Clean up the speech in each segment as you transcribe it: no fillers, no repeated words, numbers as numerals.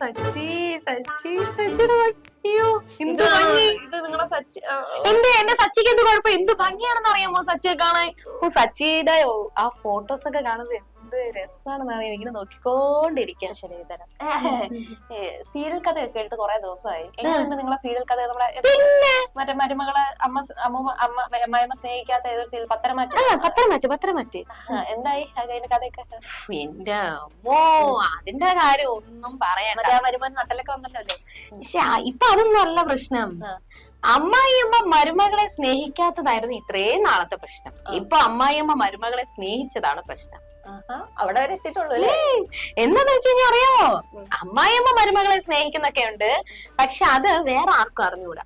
സച്ചി സച്ചി സച്ചിയുടെ അയ്യോ എന്ത് ഭംഗി. ഇത് നിങ്ങളെ സച്ചി എന്റെ സച്ചിക്ക് എന്ത് കുഴപ്പം, എന്ത് ഭംഗിയാണെന്ന് അറിയാമോ സച്ചിയെ കാണാൻ. സച്ചിയുടെ ആ ഫോട്ടോസ് ഒക്കെ കാണുന്നത് എന്ത് രസമാണെന്ന് അറിയാം. ഇങ്ങനെ നോക്കിക്കൊണ്ടിരിക്കാൻ. ശരി തരാം. സീരിയൽ കഥയൊക്കെ കേട്ടിട്ട് കുറെ ദിവസമായി. എങ്ങനെയുണ്ട് നിങ്ങളെ സീരിയൽ കഥ? നമ്മളെ മറ്റേ മരുമകളെ അമ്മ സ്നേഹിക്കാത്ത ഏതൊരു സീരിയൽ? പത്രമാറ്റ് എന്തായി അതിന്റെ കഥയൊക്കെ? എന്റെ അമ്മോ, അതിന്റെ കാര്യം ഒന്നും പറയാൻ. മരുമകൻ നട്ടലൊക്കെ വന്നല്ലോ അല്ലേ? ഇപ്പൊ അതൊന്നും അല്ല പ്രശ്നം. അമ്മായിയമ്മ മരുമകളെ സ്നേഹിക്കാത്തതായിരുന്നു ഇത്രയും നാളത്തെ പ്രശ്നം. ഇപ്പൊ അമ്മായിയമ്മ മരുമകളെ സ്നേഹിച്ചതാണ് പ്രശ്നം. അവിടെ വരെ എത്തിയിട്ടുള്ളൂ അല്ലേ? എന്താന്ന് വെച്ച് കഴിഞ്ഞാൽ അറിയാമോ, അമ്മായിയമ്മ മരുമകളെ സ്നേഹിക്കുന്നൊക്കെ ഉണ്ട്, പക്ഷെ അത് വേറെ ആർക്കും അറിഞ്ഞൂടാ.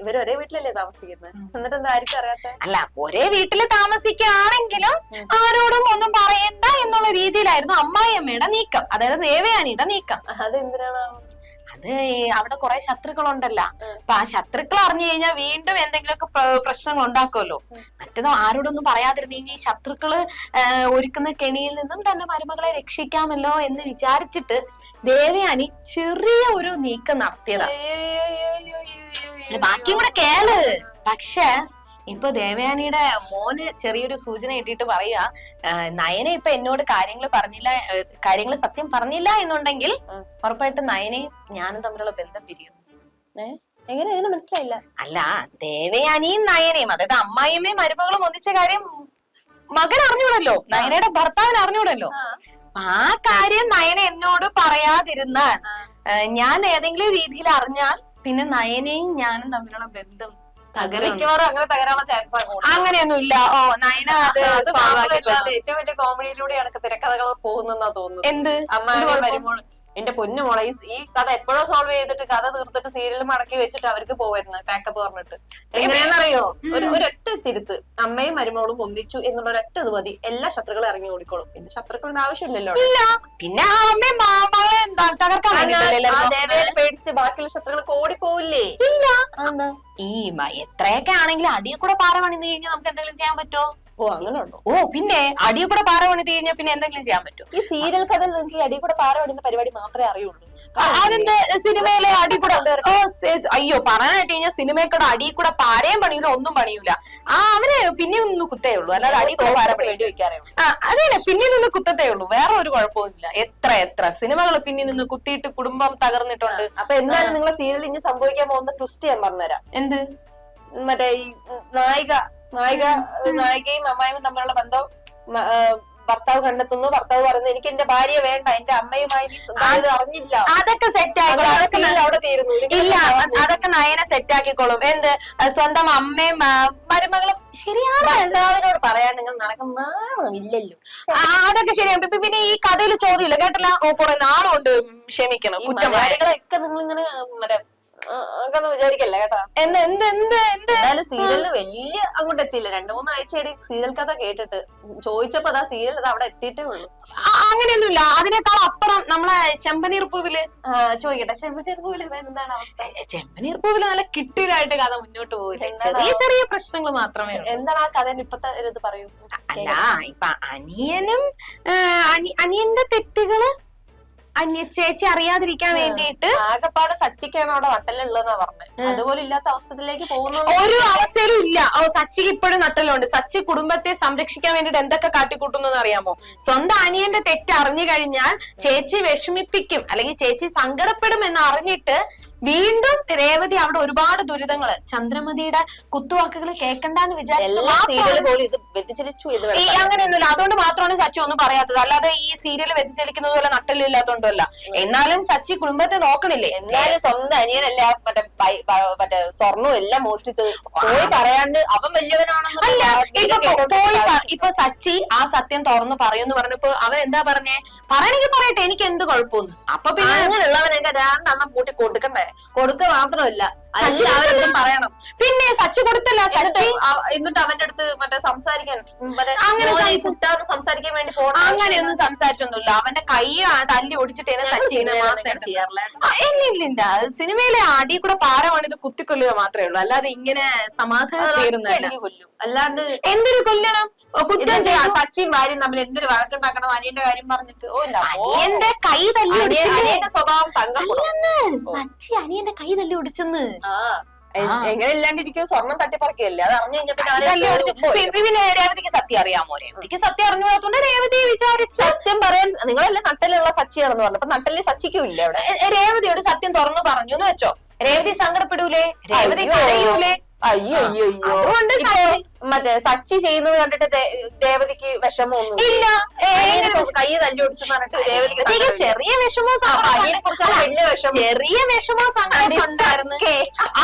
ഇവര് ഒരേ വീട്ടിലല്ലേ താമസിക്കുന്നത്, എന്നിട്ട് എന്താ ആർക്കും അറിയാത്ത? അല്ല, ഒരേ വീട്ടില് താമസിക്കുകയാണെങ്കിലും ആരോടും ഒന്നും പറയണ്ട എന്നുള്ള രീതിയിലായിരുന്നു അമ്മായിയമ്മയുടെ നീക്കം, അതായത് ദേവയാനിയുടെ നീക്കം. അതെന്തിനാണ്? അത് അവിടെ കുറെ ശത്രുക്കളുണ്ടല്ലോ. അപ്പൊ ആ ശത്രുക്കൾ അറിഞ്ഞു കഴിഞ്ഞാൽ വീണ്ടും എന്തെങ്കിലുമൊക്കെ പ്രശ്നങ്ങൾ ഉണ്ടാക്കുമല്ലോ. മറ്റേതോ ആരോടൊന്നും പറയാതിരുന്നു കഴിഞ്ഞാൽ ഈ ശത്രുക്കള് ഒരുക്കുന്ന കെണിയിൽ നിന്നും തന്നെ മരുമകളെ രക്ഷിക്കാമല്ലോ എന്ന് വിചാരിച്ചിട്ട് ദേവയാനി ചെറിയ ഒരു നീക്കം നടത്തിയതാ. ബാക്കിയും കൂടെ കേള്. പക്ഷെ ഇപ്പൊ ദേവയാനിയുടെ മോന് ചെറിയൊരു സൂചന ഇട്ടിട്ട് പറയാ, നയന ഇപ്പൊ എന്നോട് കാര്യങ്ങൾ സത്യം പറഞ്ഞില്ല എന്നുണ്ടെങ്കിൽ ഉറപ്പായിട്ട് നയനയും ഞാനും തമ്മിലുള്ള ബന്ധം പിരിയും. എങ്ങനെ മനസ്സിലായില്ല? അല്ല, ദേവയാനിയും നയനയും, അതായത് അമ്മായിയമ്മയും മരുമകളും ഒന്നിച്ച കാര്യം മകൻ അറിഞ്ഞൂടല്ലോ, നയനയുടെ ഭർത്താവിന് അറിഞ്ഞൂടല്ലോ. ആ കാര്യം നയന എന്നോട് പറയാതിരുന്നാൽ, ഞാൻ ഏതെങ്കിലും രീതിയിൽ അറിഞ്ഞാൽ പിന്നെ നയനയും ഞാനും തമ്മിലുള്ള ബന്ധം അങ്ങനെയൊന്നും ഇല്ല. ഓ, നയന അത് ഏറ്റവും വലിയ കോമഡിയിലൂടെയാണ് തിരക്കഥകൾ പോകുന്നെന്നാ തോന്നുന്നത്. എന്ത് അമ്മായിയും മരുമോളും. എന്റെ പൊന്നു മോളെ, ഈ കഥ എപ്പോഴോ സോൾവ് ചെയ്തിട്ട് കഥ തീർത്തിട്ട് സീരിയൽ മടക്കി വെച്ചിട്ട് അവർക്ക് പോവായിരുന്നു പാക്കപ്പ് പറഞ്ഞിട്ട്. എങ്ങനെയാണെന്നറിയോ? ഒരൊറ്റ തിരുത്ത്, അമ്മയും മരുമോളും ഒന്നിച്ചു എന്നുള്ള ഒരൊറ്റ ഇത് മതി, എല്ലാ ശത്രുക്കളും ഇറങ്ങി ഓടിക്കോളും. പിന്നെ ശത്രുക്കളുടെ ആവശ്യമില്ലല്ലോ. പിന്നെ ദേവയെ പേടിച്ച് ബാക്കിയുള്ള ശത്രുക്കൾ ഓടിപ്പോവില്ലേ? ഇല്ല. ഈ എത്രയൊക്കെ ആണെങ്കിലും അടിയെ കൂടെ പാറ പണിത് കഴിഞ്ഞാൽ നമുക്ക് എന്തെങ്കിലും ചെയ്യാൻ പറ്റുമോ? ഓ, അങ്ങനെ ഉണ്ടോ? ഓ, പിന്നെ അടിയെ കൂടെ പാറ പണിത് കഴിഞ്ഞാൽ പിന്നെ എന്തെങ്കിലും ചെയ്യാൻ പറ്റുമോ? ഈ സീരിയൽ കഥയിൽ നിങ്ങൾക്ക് അടി കൂടെ പാറ പണിയുന്ന പരിപാടി മാത്രമേ അറിയുള്ളൂ. അതിന്റെ സിനിമയിലെ അടി കൂടെ, അയ്യോ പറയാനായിട്ട് കഴിഞ്ഞാൽ സിനിമയ്ക്കൂടെ അടി കൂടെ പാരയും പണിയില്ല, ഒന്നും പണിയൂല. അവര് പിന്നെ നിന്ന് കുത്തേ ഉള്ളൂ, അല്ലാതെ അടി കൂടെ പാര വേണ്ടി വെക്കാറേ ഉള്ളൂ. അതെ, പിന്നെ നിന്ന് കുത്തത്തേ ഉള്ളൂ, വേറെ ഒരു കുഴപ്പമൊന്നുമില്ല. എത്ര സിനിമകൾ പിന്നെ നിന്ന് കുത്തിയിട്ട് കുടുംബം തകർന്നിട്ടുണ്ട്. അപ്പൊ എന്തായാലും നിങ്ങളെ സീരിയൽ ഇനി സംഭവിക്കാൻ പോകുന്ന ട്വിസ്റ്റ് ഞാൻ പറഞ്ഞുതരാം. എന്ത്? മറ്റേ ഈ നായികയും അമ്മായിയും തമ്മിലുള്ള ബന്ധം ഭർത്താവ് കണ്ടെത്തുന്നു. ഭർത്താവ് പറയുന്നു, എനിക്ക് എന്റെ ഭാര്യ വേണ്ട, എന്റെ അമ്മയുമായി അറിഞ്ഞില്ല. അതൊക്കെ സെറ്റ് ആയിക്കോളും, അവിടെ തീരുന്നു. ഇല്ല, അതൊക്കെ നയന സെറ്റ് ആക്കിക്കോളും. എന്ത് സ്വന്തം അമ്മയും മരുമകളും ശരിയാണ്. ഭർത്താവിനോട് പറയാൻ നിങ്ങൾ നടക്കുന്നില്ലല്ലോ. അതൊക്കെ ശരിയാണ്. പിന്നെ ഈ കഥയിൽ ചോദ്യമില്ല കേട്ടില്ല, കുറെ നാളുണ്ട് ക്ഷമിക്കണം. കുറ്റവാളികളൊക്കെ നിങ്ങൾ ഇങ്ങനെ ഒന്നും വിചാരിക്കല്ലേ കേട്ടോ. എന്തായാലും സീരിയലിന് വലിയ അങ്ങോട്ട് എത്തിയില്ല. 2-3 ആഴ്ചയുടെ സീരിയൽ കഥ കേട്ടിട്ട് ചോദിച്ചപ്പോ അതാ സീരിയൽ അവിടെ എത്തിയിട്ടേ ഉള്ളൂ. അങ്ങനെയൊന്നുമില്ല, അതിനേക്കാൾ അപ്പുറം നമ്മളെ ചെമ്പനീർ പൂവില്. ചോദിക്കട്ടെ, ചെമ്പനീർ പൂവില് എന്താണ് അവസ്ഥ? ചെമ്പനീർ പൂവില് നല്ല കിട്ടിയിലായിട്ട് കഥ മുന്നോട്ട് പോകില്ല, ചെറിയ ചെറിയ പ്രശ്നങ്ങൾ മാത്രമേ. എന്താണ് ആ കഥ ഇപ്പത്തെ ഇത് പറയൂ. അല്ല, ഇപ്പൊ അനിയന്റെ തെറ്റുകള് ചേച്ചി അറിയാതിരിക്കാൻ വേണ്ടിയിട്ട് ആകെപ്പാട് സച്ചിക്കാണ് അവിടെ നട്ടലുള്ളതെന്നാ പറഞ്ഞത്. അതുപോലെ ഇല്ലാത്ത അവസ്ഥയിലേക്ക് പോകുന്ന ഒരു അവസ്ഥയിലും ഇല്ല. സച്ചിക്ക് ഇപ്പോഴും നട്ടലുണ്ട്. സച്ചി കുടുംബത്തെ സംരക്ഷിക്കാൻ വേണ്ടിട്ട് എന്തൊക്കെ കാട്ടിക്കൂട്ടുന്നു അറിയാമോ? സ്വന്തം അനിയന്റെ തെറ്റ് അറിഞ്ഞു കഴിഞ്ഞാൽ ചേച്ചി വിഷമിപ്പിക്കും, അല്ലെങ്കിൽ ചേച്ചി സങ്കടപ്പെടും എന്ന് അറിഞ്ഞിട്ട് വീണ്ടും രേവതി അവിടെ ഒരുപാട് ദുരിതങ്ങള്, ചന്ദ്രമതിയുടെ കുത്തുവാക്കുകൾ കേൾക്കണ്ടെന്ന് വിചാരിച്ചു. അങ്ങനെയൊന്നുമില്ല. അതുകൊണ്ട് മാത്രമാണ് സച്ചി ഒന്നും പറയാത്തത്, അല്ലാതെ ഈ സീരിയൽ വ്യതിചലിക്കുന്നത് പോലെ നട്ടലില്ലാത്തോണ്ടല്ല. എന്നാലും സച്ചി കുടുംബത്തെ നോക്കണില്ലേ? എന്നാലും സ്വന്തം അനിയനല്ല മറ്റേ സ്വർണ്ണവും എല്ലാം മോഷ്ടിച്ചത് പോയി പറയാണ്ട് അവൻ വലിയവനാണെന്നല്ല. ഇപ്പൊ സച്ചി ആ സത്യം തുറന്ന് പറയുമെന്ന് പറഞ്ഞപ്പോ അവൻ എന്താ പറഞ്ഞേ? പറയണെങ്കിൽ പറയട്ടെ, എനിക്ക് എന്ത് കുഴപ്പമൊന്നും. അപ്പൊ പിന്നെ അങ്ങനെയുള്ളവനൊക്കെ 2 എണ്ണം പൂട്ടി കൊടുക്കണ്ടേ? കൊടുക്കുക മാത്രമല്ല എല്ലാവരും പറയണം. പിന്നെ സച്ചി കൊടുത്തല്ല, എന്നിട്ട് അവന്റെ അടുത്ത് മറ്റേ സംസാരിക്കാൻ അങ്ങനെ സംസാരിക്കാൻ വേണ്ടി പോകണം. അങ്ങനെയൊന്നും സംസാരിച്ചൊന്നുമില്ല. അവന്റെ കൈ തല്ലി ഒടിച്ചിട്ട് ഇല്ല. സിനിമയിലെ അടി കൂടെ പാരമാണിത് കുത്തിക്കൊല്ലുക മാത്രമേ ഉള്ളൂ, അല്ലാതെ ഇങ്ങനെ സമാധാനം തീരുന്നില്ല. അല്ലാണ്ട് എന്തിനു കൊല്ലണം? സച്ചിയും ഭാര്യയും തമ്മിൽ എന്തൊരു വഴക്കുണ്ടാക്കണം അനിയന്റെ കാര്യം പറഞ്ഞിട്ട്. അനിയന്റെ കൈ തല്ലി അനിയന്റെ സ്വഭാവം സച്ചി അനിയന്റെ കൈ തല്ലി ഒടിച്ചെന്ന്. എങ്ങനെ ഇല്ലാണ്ടിരിക്കും, സ്വർണം തട്ടിപ്പറക്കല്ലേ. അത് അറിഞ്ഞു പിന്നെ രേവതിക്ക് സത്യം അറിയാമോ? രേവതിക്ക് സത്യം അറിഞ്ഞുകൂടാത്തോണ്ട് രേവതി വിചാരിച്ചു സത്യം പറയാൻ. നിങ്ങളല്ലേ നട്ടലുള്ള സച്ചിയാണെന്ന് പറഞ്ഞു, അപ്പൊ നട്ടല് സച്ചിക്കും ഇല്ല അവിടെ. രേവതിയോട് സത്യം തുറന്നു പറഞ്ഞു എന്ന് വെച്ചോ, രേവതി സങ്കടപ്പെടൂലേ? രേവതി കരയൂലേ? അയ്യോ അതുകൊണ്ട് മറ്റേ സച്ചി ചെയ്യുന്നത് കണ്ടിട്ട് രേവതിക്ക് വിഷമമൊന്നും ഇല്ല. കൈ തല്ലി ഒടിച്ചെന്ന് പറഞ്ഞിട്ട് രേവതിക്ക് ചെറിയ വിഷമോ അതിനെ കുറിച്ചാണ് വലിയ വിഷമം. ചെറിയ വിഷമോ സങ്കടമൊക്കെ ഉണ്ടായിരുന്നു.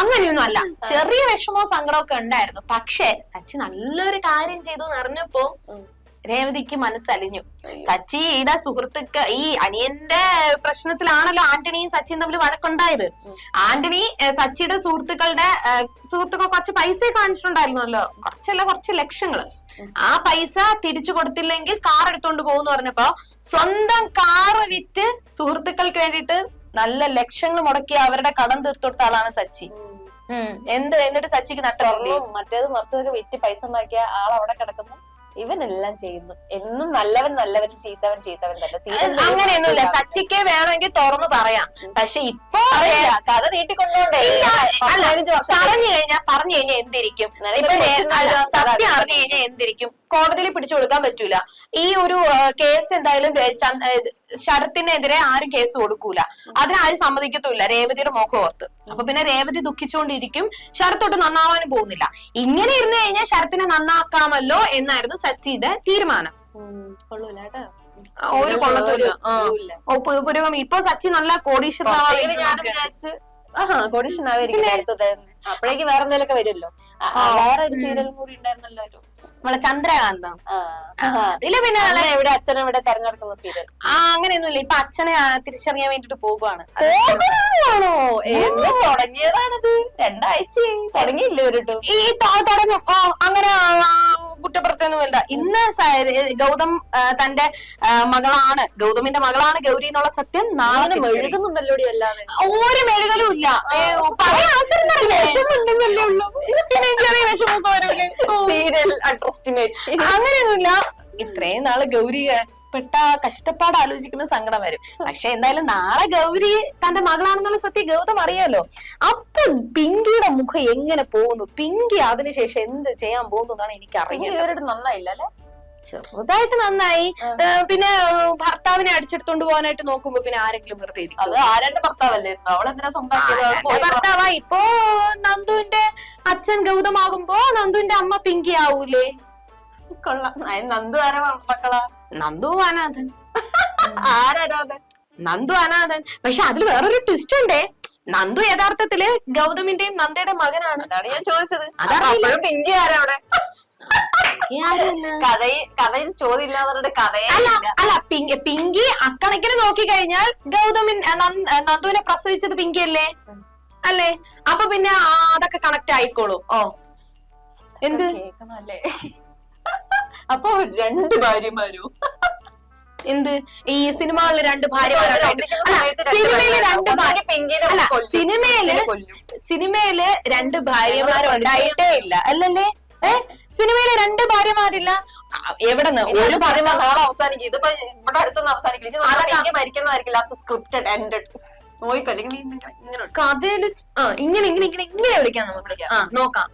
അങ്ങനെയൊന്നും അല്ല, ചെറിയ വിഷമോ സങ്കടമൊക്കെ ഉണ്ടായിരുന്നു. പക്ഷെ സച്ചി നല്ലൊരു കാര്യം ചെയ്തു എന്ന് അറിഞ്ഞപ്പോ രേവതിക്ക് മനസ്സലിഞ്ഞു. സച്ചിയുടെ സുഹൃത്തുക്കൾ ഈ അനിയന്റെ പ്രശ്നത്തിലാണല്ലോ ആന്റണിയും സച്ചിയും തമ്മിൽ വഴക്കുണ്ടായത്. ആന്റണി സച്ചിയുടെ സുഹൃത്തുക്കൾ കുറച്ച് പൈസ കാണിച്ചിട്ടുണ്ടായിരുന്നല്ലോ, കുറച്ച് ലക്ഷങ്ങള്. ആ പൈസ തിരിച്ചു കൊടുത്തില്ലെങ്കിൽ കാർ എടുത്തോണ്ട് പോകുന്നു പറഞ്ഞപ്പോ സ്വന്തം കാറ് വിറ്റ് സുഹൃത്തുക്കൾക്ക് വേണ്ടിയിട്ട് നല്ല ലക്ഷങ്ങൾ മുടക്കി അവരുടെ കടം തീർത്തൊടുത്ത ആളാണ് സച്ചി. എന്നിട്ട് സച്ചിക്ക് നഷ്ടം. മറ്റേത് മറിച്ചതൊക്കെ വിറ്റ് പൈസ ഉണ്ടാക്കിയ ആൾ അവിടെ കിടക്കുന്നു. ഇവനെല്ലാം ചെയ്യുന്നു. എന്നും നല്ലവനും ചീത്തവൻ തന്നെ. അങ്ങനെയൊന്നുമില്ല. സച്ചിക്ക് വേണമെങ്കിൽ തുറന്നു പറയാം, പക്ഷെ ഇപ്പൊ കഥ നീട്ടിക്കൊണ്ടോണ്ടേ. പറഞ്ഞു കഴിഞ്ഞാൽ എന്തിരിക്കും? സത്യം അറിഞ്ഞു കഴിഞ്ഞാൽ എന്തിരിക്കും? കോടതിയിൽ പിടിച്ചു കൊടുക്കാൻ പറ്റൂല. ഈ ഒരു കേസ് എന്തായാലും ശരത്തിനെതിരെ ആരും കേസ് കൊടുക്കൂല, അതിനാരും സമ്മതിക്കത്തുമില്ല രേവതിയുടെ മുഖം ഓർത്ത്. അപ്പൊ പിന്നെ രേവതി ദുഃഖിച്ചുകൊണ്ടിരിക്കും, ശരത്തോട്ട് നന്നാവാനും പോകുന്നില്ല. ഇങ്ങനെ ഇരുന്ന് കഴിഞ്ഞാൽ ശരത്തിനെ നന്നാക്കാമല്ലോ എന്നായിരുന്നു സച്ചിയുടെ തീരുമാനം. ഒരു പുരോഗമി. ഇപ്പൊ സച്ചി നല്ല കോടീശ്വരനാവാൻ അപ്പോഴേക്ക് വേറെ എന്തെങ്കിലുമൊക്കെ വരുമല്ലോ. വേറെ ഒരു സീരിയലും കൂടി ഉണ്ടായിരുന്നല്ലോ, നമ്മളെ ചന്ദ്രകാന്തം. അതില് പിന്നെ എവിടെ അച്ഛനെ ഇവിടെ തെരഞ്ഞെടുക്കുന്ന സീരിയൽ. അങ്ങനെയൊന്നുമില്ല. ഇപ്പൊ അച്ഛനെ തിരിച്ചറിയാൻ വേണ്ടിട്ട് പോകുവാണ്. തുടങ്ങിയതാണത്, 2 ആഴ്ച തുടങ്ങിയില്ല ഒരിട്ടും. ഈ തുടങ്ങും. അങ്ങനെ കുറ്റപ്പെടുത്തൊന്നുമില്ല. ഇന്ന് ഗൗതം തന്റെ മകളാണ്, ഗൗതമിന്റെ മകളാണ് ഗൗരി എന്നുള്ള സത്യം നാളെ മെഴുകുന്നുണ്ടല്ലോ. അല്ലാതെ ഒരു മെഴുകലും ഇല്ല. പറയാൻ അവസരം വിഷമുണ്ടെന്നല്ലേ ഉള്ളൂ. ചെറിയ വിഷമൊക്കെ വരൂലേ? അങ്ങനെയൊന്നുമില്ല. ഇത്രയും നാള് ഗൗരി പെട്ട കഷ്ടപ്പാട് ആലോചിക്കുമ്പോൾ സങ്കടം വരും. പക്ഷെ എന്തായാലും നാളെ ഗൗരി തന്റെ മകളാണെന്നുള്ള സത്യം ഗൗതം അറിയാലോ. അപ്പൊ പിങ്കിയുടെ മുഖം എങ്ങനെ പോകുന്നു, പിങ്കി അതിനുശേഷം എന്ത് ചെയ്യാൻ പോകുന്നു എന്നാണ് എനിക്ക് അറിയാം. നന്നായില്ല അല്ലെ? ചെറുതായിട്ട് നന്നായി. പിന്നെ ഭർത്താവിനെ അടിച്ചെടുത്തോണ്ട് പോകാനായിട്ട് നോക്കുമ്പോ പിന്നെ ആരെങ്കിലും വെറുതെ ഇരിക്കും. ഭർത്താവാ. ഇപ്പൊ നന്ദുവിന്റെ അച്ഛൻ ഗൗതമാകുമ്പോ നന്ദുവിന്റെ അമ്മ പിങ്കി ആവൂലേ? നന്ദു ആരാ മക്കളാ? നന്ദു അനാഥൻ. നന്ദു അനാഥൻ. പക്ഷെ അതിൽ വേറൊരു ട്വിസ്റ്റ് ഉണ്ടേ. നന്ദു യഥാർത്ഥത്തില് ഗൗതമിന്റെയും നന്ദയുടെ മകനാണ്. അതാണ് ഞാൻ ചോദിച്ചത്. അപ്പോഴും പിങ്കി ആരാ അവിടെ? കഥയിൽ ചോദ്യമില്ലാതെ കഥയെ അല്ല. പിങ്കി അക്കണക്കിന് നോക്കി കഴിഞ്ഞാൽ നന്ദുവിനെ പ്രസവിച്ചത് പിങ്കി അല്ലേ? അപ്പൊ പിന്നെ അതൊക്കെ കണക്ട് ആയിക്കോളൂ. എന്ത് കേൾക്കണല്ലേ? അപ്പൊ 2 ഭാര്യമാരോ? എന്ത് ഈ സിനിമകളില് 2 ഭാര്യമാരുണ്ടായിട്ട് സിനിമയില് 2 ഭാര്യമാരുണ്ടായിട്ടേ ഇല്ല അല്ലല്ലേ? സിനിമയില് 2 ഭാര്യമാരില്ല. എവിടെന്ന് ഒരു സിനിമ നാളെ അവസാനിക്കും. ഇതിപ്പോ ഇവിടെ അടുത്തൊന്നും അവസാനിക്കില്ല. മരിക്കുന്നതായിരിക്കില്ല സ്ക്രിപ്റ്റഡ് എൻഡഡ്. കഥയില് ഇങ്ങനെ വിളിക്കാം നമുക്ക്. നോക്കാം.